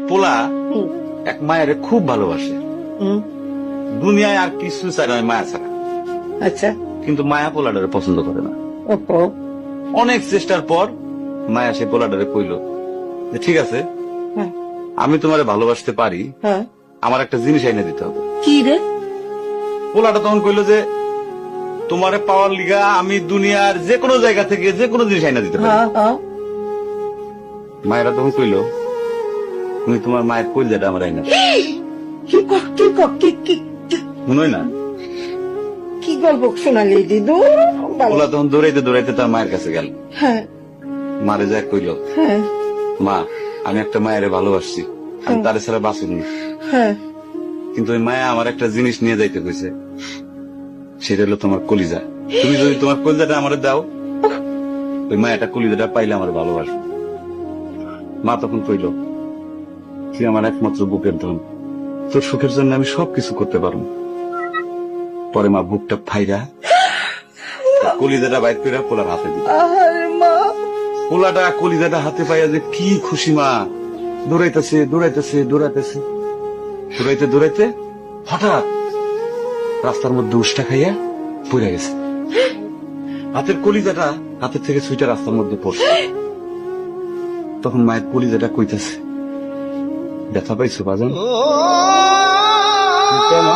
পোলা হুম, এক মায়ের খুব ভালোবাসে, হুম, দুনিয়ায় আর কিছু চাই না মায়া ছাড়া। আচ্ছা। কিন্তু মায়া পোলাটারে পছন্দ করে না। ওপো। অনেক চেষ্টার পর মায়া সে পোলাটারে কইল যে ঠিক আছে, হ্যাঁ, আমি তোমারে ভালোবাসতে পারি, হ্যাঁ। আমার একটা জিনিস এনে দিতে হবে। কি রে? পোলাটা তখন কইল যে তোমারে পাওয়ার লিগা আমি দুনিয়ার যে কোনো জায়গা থেকে যে কোনো জিনিস এনে দিতে পারি। হ্যাঁ, হ্যাঁ। মায়েরা তখন কইল তুমি তোমার মায়ের কইলজাটা আমার আইনা দাও। কি মনে হয় না? কি গল্প শোনালি দিদু? পোলা তখন দৌড়াইতে দৌড়াইতে তার মায়ের কাছে গেল, হ্যাঁ, মারে যায় কইল হ্যাঁ, মা আমি একটা মায়ের ভালোবাসছি, আমি তারে ছাড়া বাঁচিনি, হ্যাঁ। কিন্তু ওই মায়া আমার একটা জিনিস নিয়ে যাইতে কইছে, সেটা হলো তোমার কলিজা। তুমি যদি তোমার কলিজাটা আমারে দাও, ওই মায়াটা কলিজাটা পাইলে আমার ভালোবাসবে। মা তখন কইল তুই আমার একমাত্র বুকের ধন, তোর সুখের জন্য আমি সবকিছু করতে পারবো। পরে মা বুকটা ফাইরা কলিজাটা বাইর করে পোলার হাতে দিল। আরে মা। পোলাটা কলিজাটা হাতে পাইয়া যে কি খুশি, মা দৌড়াইতেছে দৌড়াইতেছে দৌড়াইতেছে, দৌড়াইতে দৌড়াইতে হঠাৎ রাস্তার মধ্যে উষ্টা খাইয়া পড়ে গেছে। হাতের কলিজাটা হাতের থেকে ছুইটা রাস্তার মধ্যে পড়ছে। তখন মায়ের কলিজাটা কইতেছে ব্যথা পাইছো বাজান? কেন?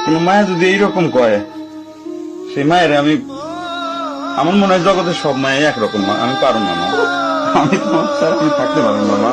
কোন মায়া যদি এইরকম কয়, সেই মায়ের আমি, আমার মনে হয় জগতের সব মায়ের একরকম, মা আমি পারো না, মা আমি তোমার ছাড়া আমি থাকতে পারবো না, মা।